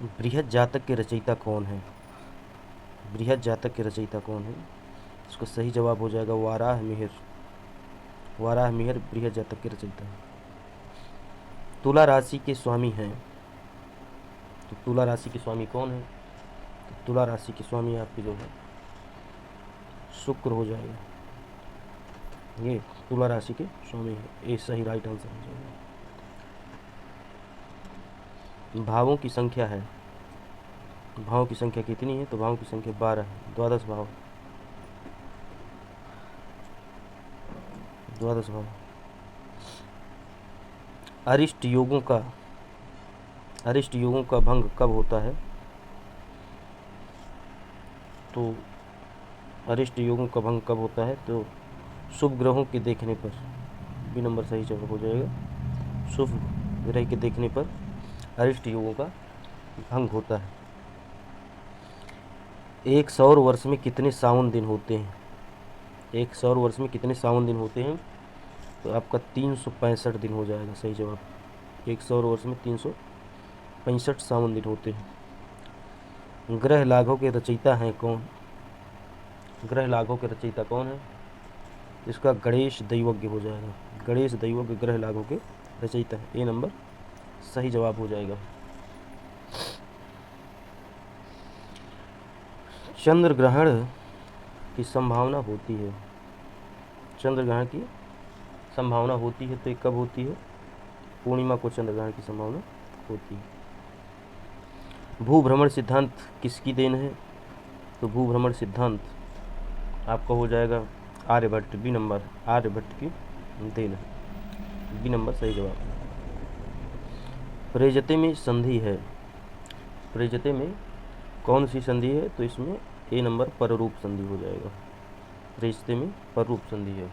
बृहद जातक के रचयिता कौन है? बृहद जातक के रचयिता कौन है? इसका सही जवाब हो जाएगा वाराह मिहिर। वाराह मिहिर बृहद जातक के रचयिता है। तुला राशि के स्वामी हैं, तो तुला राशि के स्वामी कौन है? तो तुला राशि के स्वामी आपके जो है शुक्र हो जाएगा। ये तुला राशि के स्वामी है, ये सही राइट आंसर हो जाएगा। भावों की संख्या है, भावों की संख्या कितनी है? तो भावों की संख्या 12 है। द्वादश भाव, द्वादश भाव। अरिष्ट योगों का भंग कब होता है? तो अरिष्ट योगों का भंग कब होता है? तो शुभ ग्रहों के देखने पर, बी नंबर सही जवाब हो जाएगा। शुभ ग्रह के देखने पर अरिष्ट योगों का भंग होता है। एक सौर वर्ष में कितने सावन दिन होते हैं? एक सौर वर्ष में कितने सावन दिन होते हैं? तो आपका 365 दिन हो जाएगा सही जवाब। एक सौर वर्ष में 365 सावन दिन होते हैं। ग्रह लाघव के रचयिता हैं कौन? ग्रह लाघव के रचयिता कौन है? इसका गणेश दैवज्ञ हो जाएगा। गणेश दैवज्ञ ग्रह लाघव के रचयिता है। ए नंबर सही जवाब हो जाएगा। चंद्र ग्रहण की संभावना होती है, चंद्र ग्रहण की संभावना होती है तो ये कब होती है? पूर्णिमा को चंद्र ग्रहण की संभावना होती है। भूभ्रमण सिद्धांत किसकी देन है? तो भूभ्रमण सिद्धांत आपका हो जाएगा आर्यभट्ट। बी नंबर आर्यभट्ट की देन है। बी नंबर सही जवाब। प्रेजते में संधि है, प्रेजते में कौन सी संधि है? तो इसमें ए नंबर पररूप संधि हो जाएगा। प्रेजते में पररूप संधि है।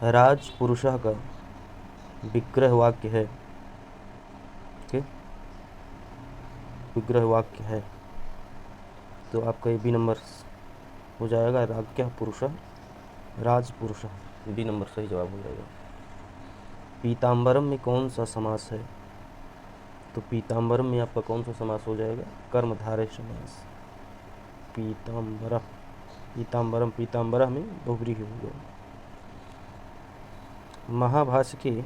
राज पुरुषः का विग्रह वाक्य है, विग्रह वाक्य है, तो आपका ये बी नंबर हो जाएगा। राज्ञः पुरुषः राज पुरुषः, बी नंबर सही जवाब हो जाएगा। पीताम्बरम में कौन सा समास है? तो पीताम्बरम में आपका कौन सा समास हो जाएगा? कर्मधारय समास। पीताम्बरम, पीताम्बरम, पीताम्बरा में बहुव्रीहि हो गया। महाभाष्य के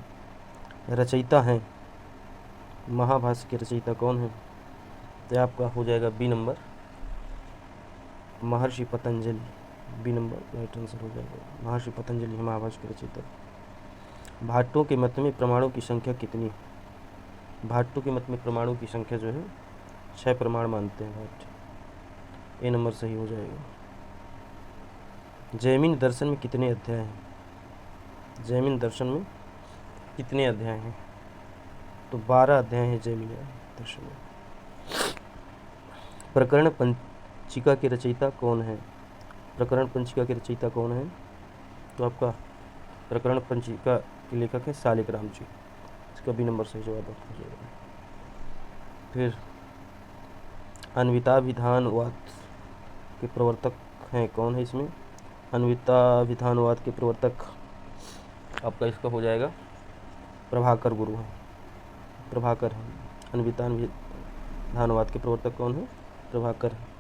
रचयिता हैं, महाभाष्य के रचयिता कौन है? तो आपका हो जाएगा B number Maharshi Patanjali. B number right answer हो जाएगा। महर्षि पतंजलि महाभाष्य के रचयिता। भाट्टों के मत में परमाणु की संख्या कितनी? भाट्टों के मत में परमाणु की संख्या जो है 6 परमाणु मानते हैं भाट। ए नंबर सही हो जाएगा। जैमिन दर्शन में कितने अध्याय हैं? जैमिन दर्शन में कितने अध्याय हैं? तो 12 अध्याय हैं जैमिन दर्शन में। प्रकरण पंचिका के रचयिता कौन है? प्रकरण पंचिका के रचयिता कौन है? तो आपका प्रकरण पंचिका के लेखक है शालिग्राम जी। इसका बी नंबर सही जवाब हो जाएगा। फिर अन्विताभिधानवाद के प्रवर्तक हैं कौन है इसमें? अन्विताभिधानवाद के प्रवर्तक आपका इसका हो जाएगा प्रभाकर गुरु है, प्रभाकर है। अन्विताभिधानवाद के प्रवर्तक कौन है? प्रभाकर है।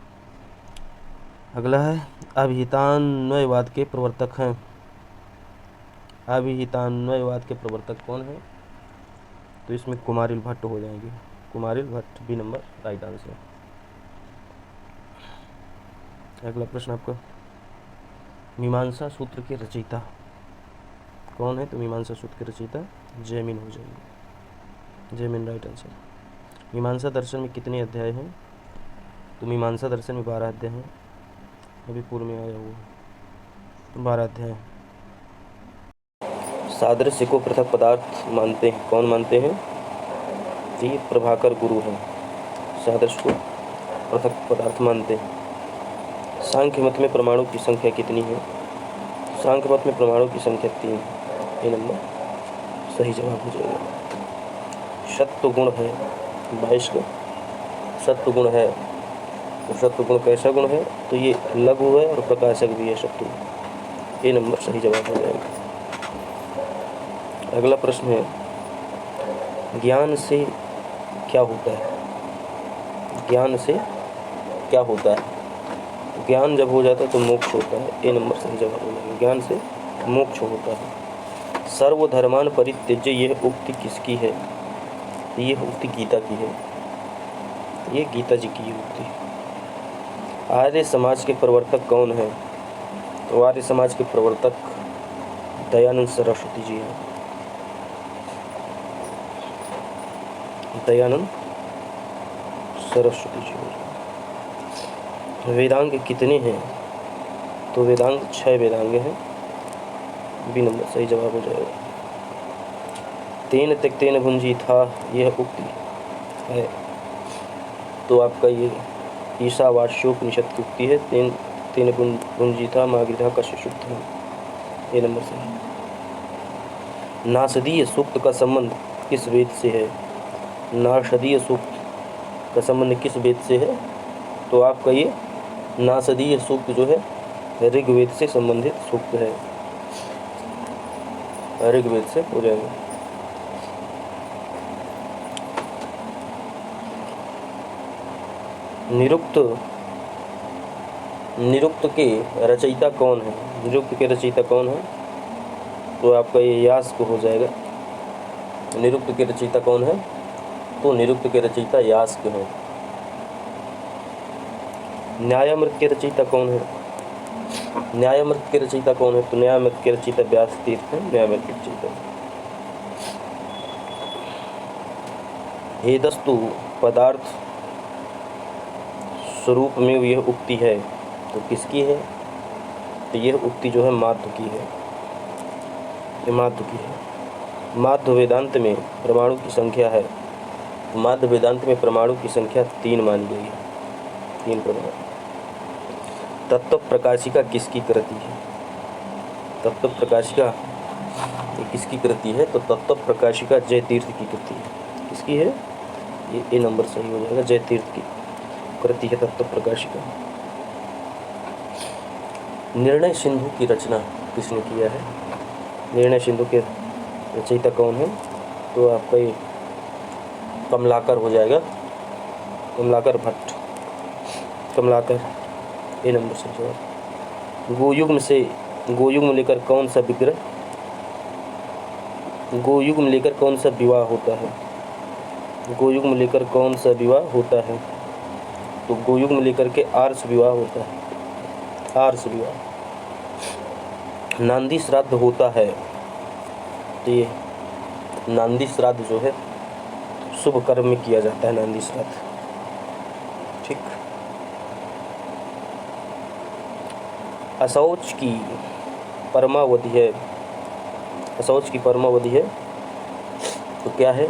अगला है अभिहितान्वयवाद के प्रवर्तक हैं। अभिहितान्वयवाद के प्रवर्तक कौन है? तो इसमें कुमारिल भट्ट हो जाएंगे। Kumaril Bhatt, B number right answer. अगला प्रश्न आपका मीमांसा सूत्र के रचयिता कौन है? तो मीमांसा सूत्र के रचयिता जैमिन हो जाएंगे। Jaimin right answer. मीमांसा दर्शन में कितने अध्याय हैं? तो मीमांसा दर्शन में 12 अध्याय हैं। अभी पूर्व में आया हुआ 12 अध्याय। सादृश्य को पृथक पदार्थ मानते हैं कौन मानते हैं? ये प्रभाकर गुरु हैं। सादृश्य को पृथक पदार्थ मानते हैं। सांख्य मत में परमाणु की संख्या कितनी है? सांख्य मत में परमाणु की संख्या 3। ये नंबर सही जवाब हो जाएगा। सत्व गुण है 22 का सत्व गुण है। तो सत्व गुण कैसा गुण है? तो ये लघु है और प्रकाशक भी है सत्व। ये नंबर सही जवाब हो जाएगा। अगला प्रश्न है, ज्ञान से क्या होता है? ज्ञान से क्या होता है? ज्ञान जब हो जाता है तो मोक्ष होता है। ए नंबर सही जवाब हो जाएगा। ज्ञान से मोक्ष होता है। सर्वधर्मान परित्यज्य, यह उक्ति किसकी है? यह उक्ति गीता की है। ये गीता जी की उक्ति है। आर्य समाज के प्रवर्तक कौन है? तो आर्य समाज के प्रवर्तक दयानंद सरस्वती जी हैं। दयानंद सरस्वती जी हो। वेदांग कितने हैं? तो वेदांग 6 वेदांग हैं। बी नंबर सही जवाब हो जाएगा। तेन त्यक्तेन भुंजी था, यह उक्ति है। तो आपका ये ईशावास्योपनिषद की उक्ति है। तेन तेन भुंजी था मागृधा कश्य शुद्ध। ये नंबर सही। नासदीय सूक्त का संबंध किस वेद से है? नासदीय सूक्त का संबंध किस वेद से है? तो आपका ये नासदीय सूक्त जो है ऋग्वेद से संबंधित सूक्त है। ऋग्वेद से हो जाएगा। निरुक्त के रचयिता कौन है? निरुक्त के रचयिता कौन है? तो आपका ये यास्क हो जाएगा। निरुक्त के रचयिता कौन है? तो निरुक्त के रचयिता यास्क हैं। न्यायामृत के रचयिता कौन है? न्यायामृत के रचयिता कौन है? तो न्यायामृत के रचयिता व्यास तीर्थ है। न्यायामृत के रचयिता हेदस्तु पदार्थ स्वरूप में यह उक्ति है। तो किसकी है? तो यह उक्ति जो है माध्व की है। ये माध्व की है। माध्व वेदांत में परमाणु की संख्या है। माध्व वेदांत में परमाणु की संख्या 3 मानी गई है। 3 परमाणु। तत्व प्रकाशिका किसकी कृति है? तत्व प्रकाशिका ये किसकी कृति है? तो तत्व प्रकाशिका जय तीर्थ की कृति है। किसकी है? ये ए नंबर सही हो जाएगा। जय तीर्थ की कृति है तत्व प्रकाशिका। निर्णय सिंधु की रचना किसने किया है? निर्णय सिंधु के रचयिता कौन है? तो आपका ये कमलाकर हो जाएगा। कमलाकर भट्ट। कमलाकर ए नंबर से जवाब। गोयुग्म लेकर कौन सा विग्रह, गोयुग्म लेकर कौन सा विवाह होता है? गोयुग्म लेकर कौन सा विवाह होता है? तो गोयुग्म लेकर के आर्ष विवाह होता है। आर्ष विवाह। नांदी श्राद्ध होता है। तो ये नांदी श्राद्ध जो है शुभ कर्म में किया जाता है। नांदी श्राद्ध। ठीक। अशौच की परमावधि है। अशौच की परमावधि है तो क्या है?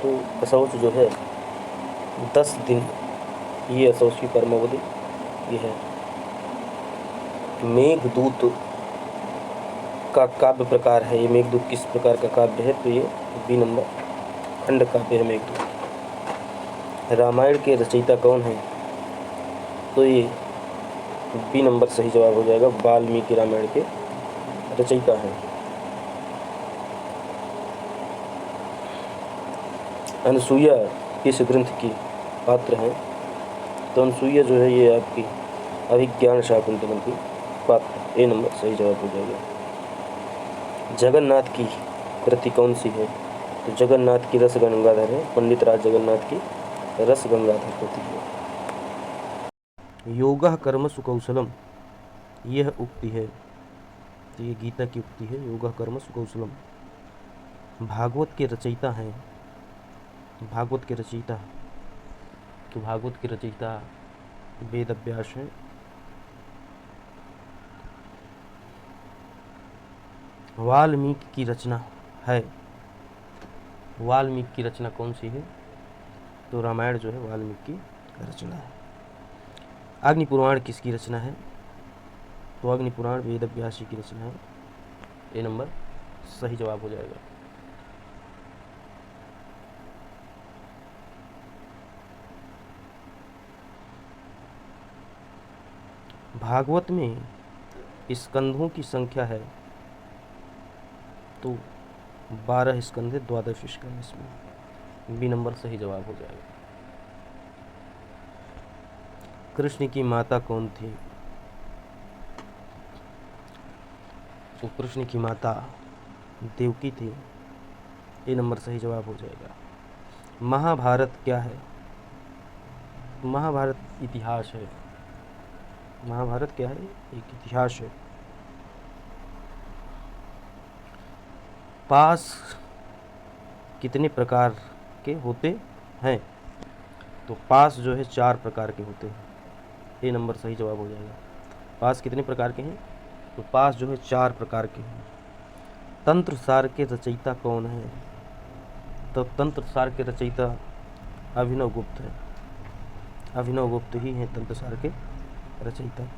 तो अशौच जो है 10 दिन। ये अशौच की परमावधि ये है। मेघदूत का काव्य प्रकार है। ये मेघदूत किस प्रकार का काव्य है? तो ये बी नंबर खंड काव्य है मेघदूत। रामायण के रचयिता कौन है? तो ये बी नंबर सही जवाब हो जाएगा। वाल्मीकि रामायण के रचयिता हैं। अनसुईया किस ग्रंथ की पात्र हैं? तो अनसुईया जो है ये आपकी अभिज्ञान शाकुंतलम की पात्र। ए नंबर सही जवाब हो जाएगा। जगन्नाथ की कृति कौन सी है? तो जगन्नाथ की रस गंगाधर है। पंडित राज जगन्नाथ की रस गंगाधर कृति है। योगः कर्मसु कौशलम, यह उक्ति है। तो ये गीता की उक्ति है। योगः कर्मसु कौशलम। भागवत के रचयिता हैं। भागवत के रचयिता, तो भागवत के रचयिता वेद व्यास हैं। वाल्मीकि की रचना है। वाल्मीकि की रचना कौन सी है? तो रामायण जो है वाल्मीकि की रचना है। अग्नि पुराण किसकी रचना है? तो अग्नि पुराण वेद व्यास जी की रचना है। ए नंबर सही जवाब हो जाएगा। भागवत में स्कंधों की संख्या है। तो 12 स्कंद है, 12 स्कंद इसमें। बी नंबर सही जवाब हो जाएगा। कृष्ण की माता कौन थी? तो कृष्ण की माता देवकी थी। ए नंबर सही जवाब हो जाएगा। महाभारत क्या है? महाभारत इतिहास है। महाभारत क्या है? एक इतिहास है। पास कितने प्रकार के होते हैं? तो पास जो है 4 प्रकार के होते हैं। ए नंबर सही जवाब हो जाएगा। पास कितने प्रकार के हैं? तो पास जो है 4 प्रकार के हैं। तंत्र सार के रचयिता कौन है? तो तंत्र सार के रचयिता अभिनव गुप्त है। अभिनव गुप्त ही हैं तंत्र सार के रचयिता।